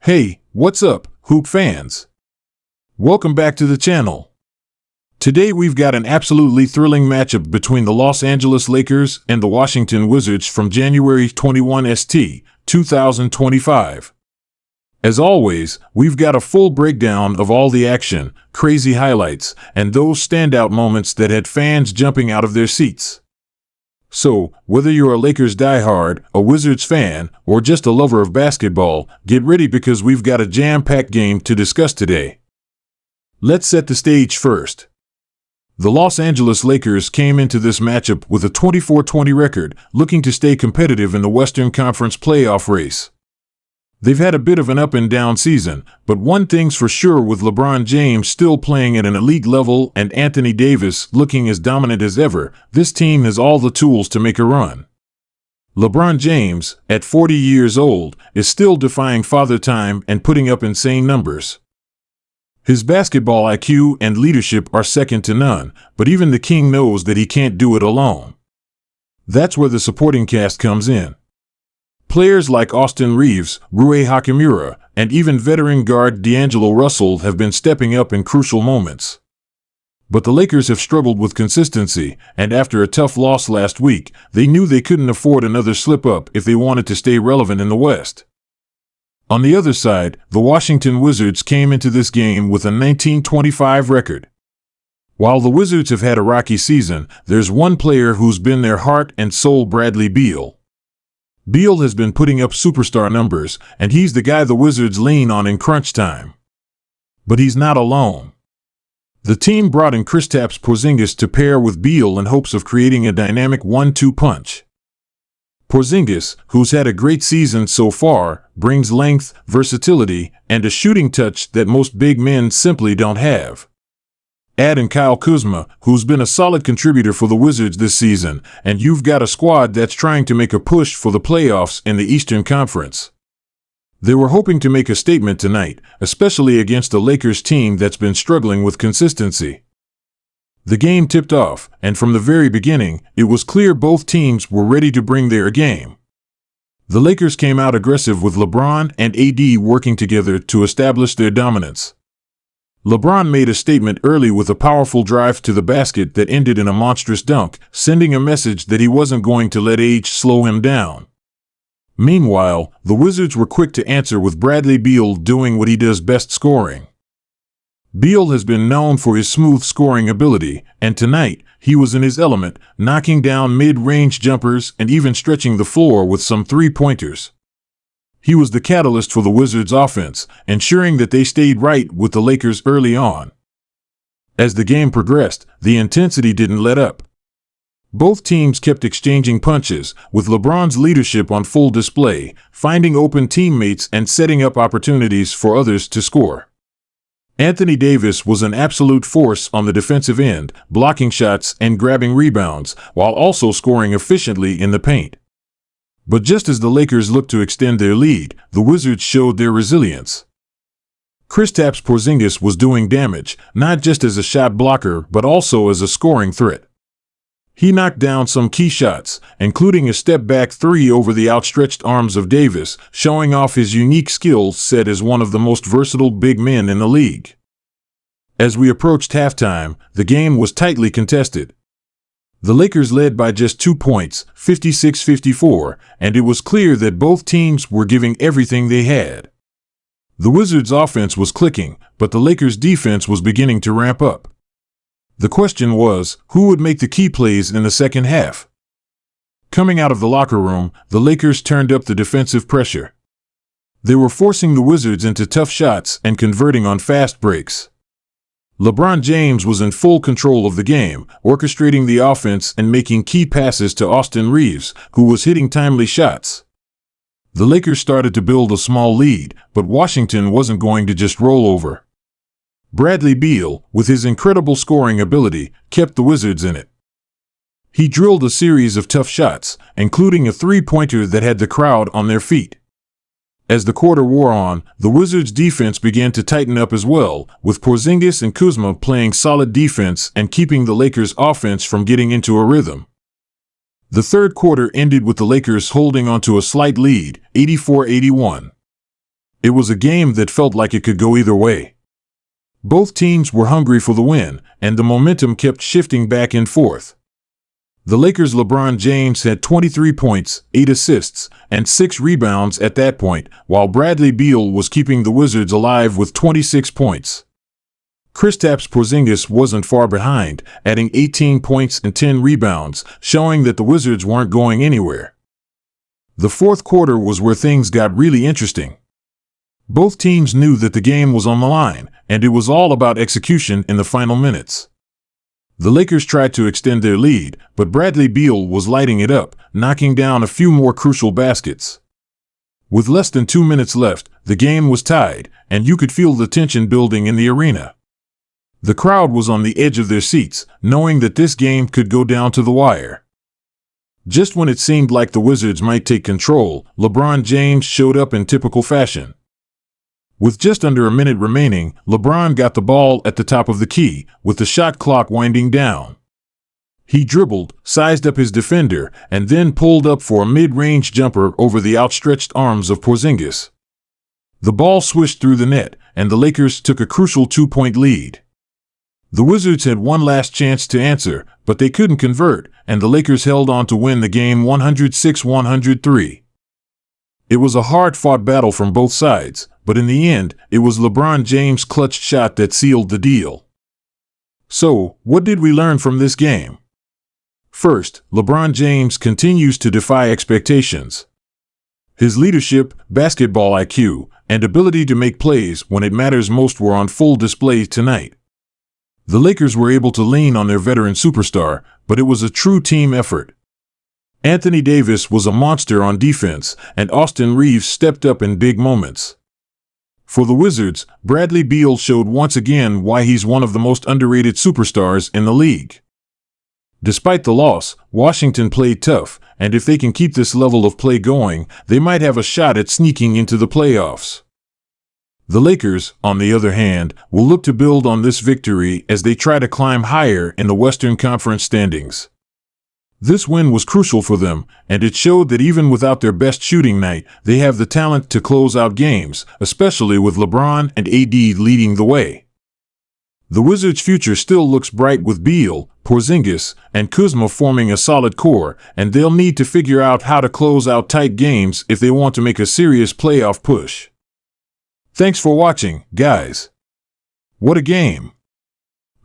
Hey, what's up, Hoop fans? Welcome back to the channel. Today we've got an absolutely thrilling matchup between the Los Angeles Lakers and the Washington Wizards from January 21 ST, 2025. As always, we've got a full breakdown of all the action, crazy highlights, and those standout moments that had fans jumping out of their seats. So, whether you're a Lakers diehard, a Wizards fan, or just a lover of basketball, get ready because we've got a jam-packed game to discuss today. Let's set the stage first. The Los Angeles Lakers came into this matchup with a 24-20 record, looking to stay competitive in the Western Conference playoff race. They've had a bit of an up-and-down season, but one thing's for sure, with LeBron James still playing at an elite level and Anthony Davis looking as dominant as ever, this team has all the tools to make a run. LeBron James, at 40 years old, is still defying father time and putting up insane numbers. His basketball IQ and leadership are second to none, but even the king knows that he can't do it alone. That's where the supporting cast comes in. Players like Austin Reeves, Rui Hachimura, and even veteran guard D'Angelo Russell have been stepping up in crucial moments. But the Lakers have struggled with consistency, and after a tough loss last week, they knew they couldn't afford another slip-up if they wanted to stay relevant in the West. On the other side, the Washington Wizards came into this game with a 19-25 record. While the Wizards have had a rocky season, there's one player who's been their heart and soul: Bradley Beal. Beal has been putting up superstar numbers, and he's the guy the Wizards lean on in crunch time. But he's not alone. The team brought in Kristaps Porzingis to pair with Beal in hopes of creating a dynamic 1-2 punch. Porzingis, who's had a great season so far, brings length, versatility, and a shooting touch that most big men simply don't have. Add in Kyle Kuzma, who's been a solid contributor for the Wizards this season, and you've got a squad that's trying to make a push for the playoffs in the Eastern Conference. They were hoping to make a statement tonight, especially against a Lakers team that's been struggling with consistency. The game tipped off, and from the very beginning, it was clear both teams were ready to bring their game. The Lakers came out aggressive with LeBron and AD working together to establish their dominance. LeBron made a statement early with a powerful drive to the basket that ended in a monstrous dunk, sending a message that he wasn't going to let age slow him down. Meanwhile, the Wizards were quick to answer with Bradley Beal doing what he does best: scoring. Beal has been known for his smooth scoring ability, and tonight, he was in his element, knocking down mid-range jumpers and even stretching the floor with some three-pointers. He was the catalyst for the Wizards' offense, ensuring that they stayed right with the Lakers early on. As the game progressed, the intensity didn't let up. Both teams kept exchanging punches, with LeBron's leadership on full display, finding open teammates and setting up opportunities for others to score. Anthony Davis was an absolute force on the defensive end, blocking shots and grabbing rebounds, while also scoring efficiently in the paint. But just as the Lakers looked to extend their lead, the Wizards showed their resilience. Kristaps Porzingis was doing damage, not just as a shot blocker but also as a scoring threat. He knocked down some key shots, including a step-back three over the outstretched arms of Davis, showing off his unique skill set as one of the most versatile big men in the league. As we approached halftime, the game was tightly contested. The Lakers led by just 2 points, 56-54, and it was clear that both teams were giving everything they had. The Wizards' offense was clicking, but the Lakers' defense was beginning to ramp up. The question was, who would make the key plays in the second half? Coming out of the locker room, the Lakers turned up the defensive pressure. They were forcing the Wizards into tough shots and converting on fast breaks. LeBron James was in full control of the game, orchestrating the offense and making key passes to Austin Reeves, who was hitting timely shots. The Lakers started to build a small lead, but Washington wasn't going to just roll over. Bradley Beal, with his incredible scoring ability, kept the Wizards in it. He drilled a series of tough shots, including a three-pointer that had the crowd on their feet. As the quarter wore on, the Wizards' defense began to tighten up as well, with Porzingis and Kuzma playing solid defense and keeping the Lakers' offense from getting into a rhythm. The third quarter ended with the Lakers holding onto a slight lead, 84-81. It was a game that felt like it could go either way. Both teams were hungry for the win, and the momentum kept shifting back and forth. The Lakers' LeBron James had 23 points, 8 assists, and 6 rebounds at that point, while Bradley Beal was keeping the Wizards alive with 26 points. Kristaps Porzingis wasn't far behind, adding 18 points and 10 rebounds, showing that the Wizards weren't going anywhere. The fourth quarter was where things got really interesting. Both teams knew that the game was on the line, and it was all about execution in the final minutes. The Lakers tried to extend their lead, but Bradley Beal was lighting it up, knocking down a few more crucial baskets. With less than 2 minutes left, the game was tied, and you could feel the tension building in the arena. The crowd was on the edge of their seats, knowing that this game could go down to the wire. Just when it seemed like the Wizards might take control, LeBron James showed up in typical fashion. With just under a minute remaining, LeBron got the ball at the top of the key, with the shot clock winding down. He dribbled, sized up his defender, and then pulled up for a mid-range jumper over the outstretched arms of Porzingis. The ball swished through the net, and the Lakers took a crucial 2-point lead. The Wizards had one last chance to answer, but they couldn't convert, and the Lakers held on to win the game 106-103. It was a hard-fought battle from both sides, but in the end, it was LeBron James' clutch shot that sealed the deal. So, what did we learn from this game? First, LeBron James continues to defy expectations. His leadership, basketball IQ, and ability to make plays when it matters most were on full display tonight. The Lakers were able to lean on their veteran superstar, but it was a true team effort. Anthony Davis was a monster on defense, and Austin Reeves stepped up in big moments. For the Wizards, Bradley Beal showed once again why he's one of the most underrated superstars in the league. Despite the loss, Washington played tough, and if they can keep this level of play going, they might have a shot at sneaking into the playoffs. The Lakers, on the other hand, will look to build on this victory as they try to climb higher in the Western Conference standings. This win was crucial for them, and it showed that even without their best shooting night, they have the talent to close out games, especially with LeBron and AD leading the way. The Wizards' future still looks bright with Beal, Porzingis, and Kuzma forming a solid core, and they'll need to figure out how to close out tight games if they want to make a serious playoff push. Thanks for watching, guys. What a game!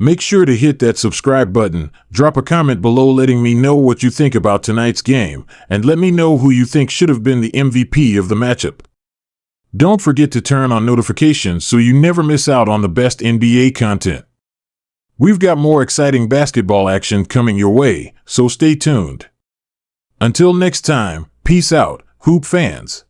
Make sure to hit that subscribe button, drop a comment below letting me know what you think about tonight's game, and let me know who you think should have been the MVP of the matchup. Don't forget to turn on notifications so you never miss out on the best NBA content. We've got more exciting basketball action coming your way, so stay tuned. Until next time, peace out, Hoop fans.